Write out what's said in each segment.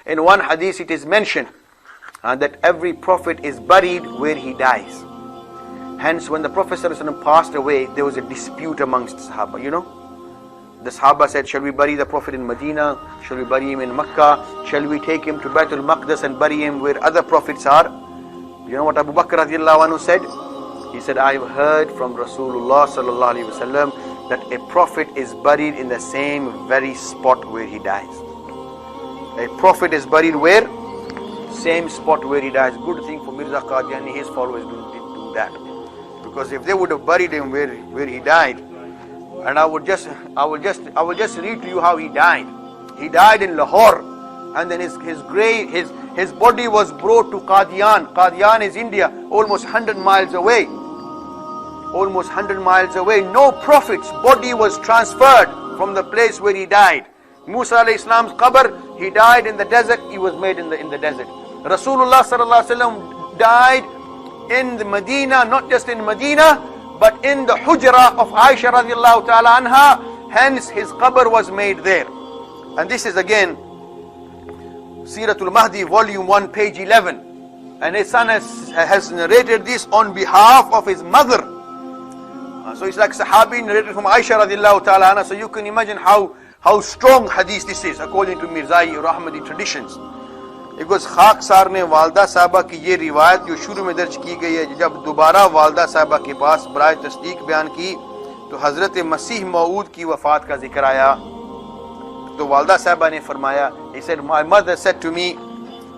In one hadith it is mentioned that every prophet is buried where he dies. Hence, when the Prophet ﷺ passed away, there was a dispute amongst Sahaba. The Sahaba said, shall we bury the Prophet in Medina? Shall we bury him in Makkah? Shall we take him to Baitul Maqdis and bury him where other prophets are? You know what Abu Bakr radiallahu anhu said? He said, I've heard from Rasulullah sallallahu alaihi wasallam that a prophet is buried in the same very spot where he dies. A prophet is buried where? Same spot where he dies. Good thing for Mirza Qadiani, his followers didn't do that. Because if they would have buried him where he died, and I will just read to you how he died. He died in Lahore, and then his body was brought to Qadian. Qadian is India, almost 100 miles away. Almost 100 miles away. No prophet's body was transferred from the place where he died. Musa alayhi salam's qabr, he died in the desert, he was made in the desert. Rasulullah sallallahu alaihi wasallam died in the Medina, not just in Medina, but in the hujra of Aisha radiallahu ta'ala anha. Hence his qabr was made there. And this is again Siratul Mahdi, volume 1, page 11. And his son has narrated this on behalf of his mother. So it's like Sahabi narrated from Aisha radiallahu ta'ala anha. So you can imagine how strong hadith this is according to Mirzai or Ahmadi traditions. It goes, खाकसार ने वालदा साहबा की ये रिवायत जो शुरू में दर्ज की गई है, जब दोबारा वालदा साहबा के पास बराए तस्दीक बयान की तो हजरत मसीह मऊद की वफात का जिक्र आया. तो वालदा साहबा ने फरमाया, he said, my mother said to me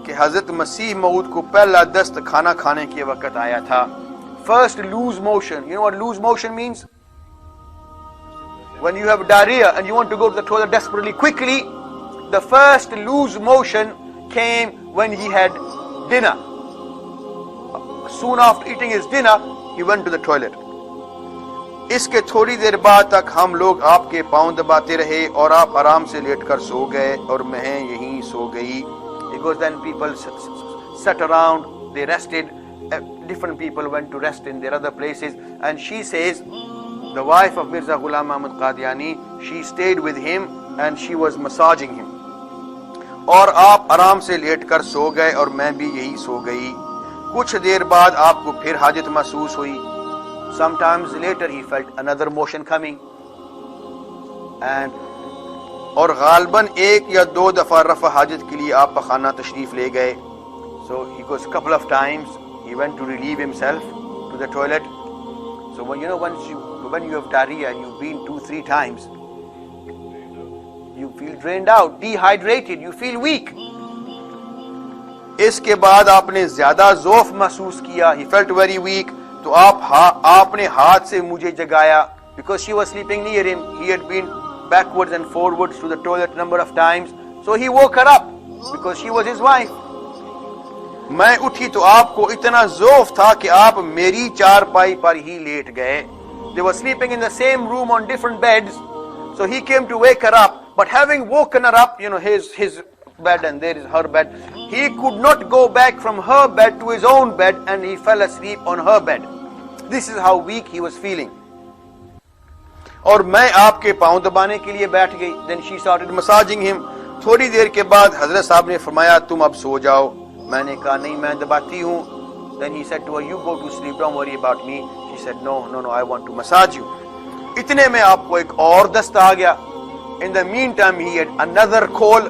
कि हजरत मसीह मऊद को पहला दस्त खाना खाने के वक्त आया था. First loose motion. You know what loose motion means? When you have diarrhea and you want to go to the toilet desperately quickly, the first loose motion came when he had dinner. Soon after eating his dinner, he went to the toilet. इसके थोड़ी देर बाद तक हम लोग आपके पाँव दबाते रहे और आप आराम से लेटकर सो गए और मैं यहीं सो गई. Because then people sat around, they rested. Different people went to rest in their other places. And she says, the wife of Mirza Ghulam Ahmad Qadiani, she stayed with him and she was massaging him. और आप आराम से लेटकर सो गए और मैं भी यही सो गई. कुछ देर बाद आपको फिर हाजत महसूस हुई. Sometimes later he felt another motion coming. And और गालबन एक या दो दफा रफ़ा हाजत के लिए आप पखाना तशरीफ ले गए. So he goes a couple of times he went to relieve himself to the toilet. So when you have diarrhea and you've been 2-3 times, you feel drained out, dehydrated, you feel weak. इसके बाद आपने ज्यादा ज़ौफ़ महसूस किया. He felt very weak. तो आपने हाथ से मुझे जगाया. Because she was sleeping near him. He had been backwards and forwards to the toilet number of times. So he woke her up because she was his wife. मैं उठी तो आपको इतना ज़ौफ़ था कि आप मेरी चारपाई पर ही लेट गए. They were sleeping in the same room on different beds. So he came to wake her up. But having woken her up, his bed and there is her bed, he could not go back from her bed to his own bed and he fell asleep on her bed. This is how weak he was feeling. और मैं आपके पाँव दबाने के लिए बैठ गई. Then she started massaging him. थोड़ी देर के बाद हजरत साहब ने फरमाया तुम अब सो जाओ. मैंने कहा नहीं मैं दबाती हूँ. Then he said to her, you go to sleep, don't worry about me. She said no, I want to massage you. इतने में आपको एक और दस्त आ गया. In the meantime, he had another call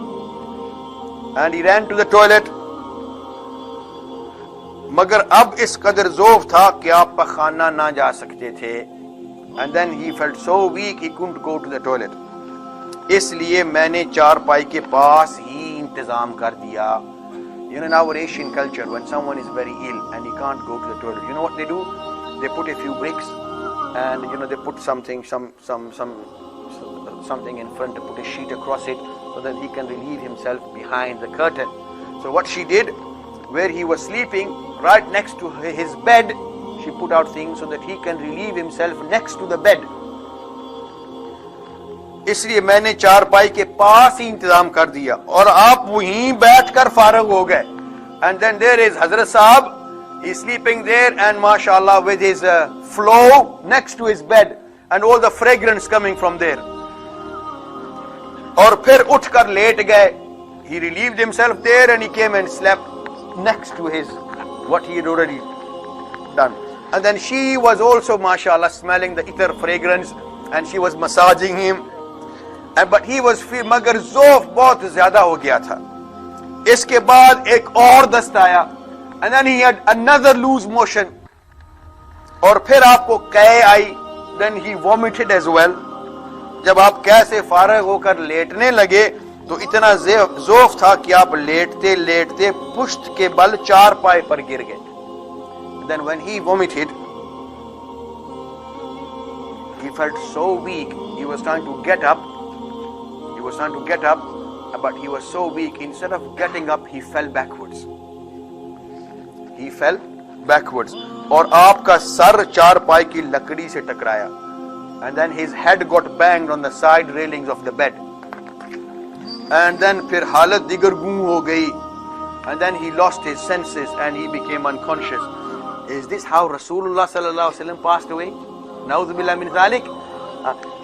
and he ran to the toilet. मगर अब इस कदर ज़ौफ़ था कि आप पखाना ना जा सकते थे. And then he felt so weak he couldn't go to the toilet. इसलिए मैंने चारपाई के पास ही इंतज़ाम कर दिया. In our Asian culture, when someone is very ill and he can't go to the toilet, you know what they do? They put a few bricks and they put something in front to put a sheet across it so that he can relieve himself behind the curtain. So what she did, where he was sleeping, right next to his bed, she put out things so that he can relieve himself next to the bed. इसलिए मैंने चारपाई के पास ही इंतजाम कर दिया और आप वहीं बैठकर फारग हो गए. And then there is Hazrat Sahab, he's sleeping there and mashallah with his flow next to his bed and all the fragrance coming from there. और फिर उठकर लेट गए. He relieved himself there and he came and slept next to his, what he had already done. And then she was also, mashallah, smelling the ether fragrance, and she was massaging him. But he was feel, मगर ज़ौफ़ बहुत ज़्यादा हो गया था. इसके बाद एक और दस्त आया, and then he had another loose motion. और फिर आपको कै आई, then he vomited as well. जब आप कैसे फारग होकर लेटने लगे तो इतना ज़ौफ़ था कि आप लेटते लेटते पुश्त के बल चार पाए पर गिर गए. Then when he vomited, he felt so weak. He was trying to get up. But he was so weak. Instead of getting up, he fell backwards. और आपका सर चार पाई की लकड़ी से टकराया. And then his head got banged on the side railings of the bed. And then फिर हालत दिगर गूं हो गई. And then he lost his senses and he became unconscious. Is this how Rasulullah sallallahu alaihi wasallam passed away? Na'udhu billah min dhalik.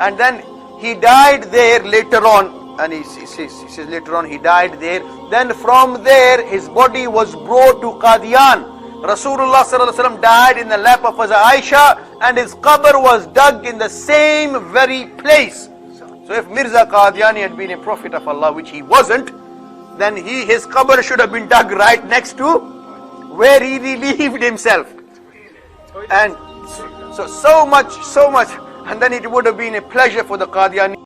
And then he died there later on. And he says later on he died there. Then from there his body was brought to Qadian. Rasulullah sallallahu alaihi wasallam died in the lap of Aisha, and his qabr was dug in the same very place. So if Mirza Qadiani had been a prophet of Allah, which he wasn't, then his qabr should have been dug right next to where he relieved himself. And so much, and then it would have been a pleasure for the Qadiani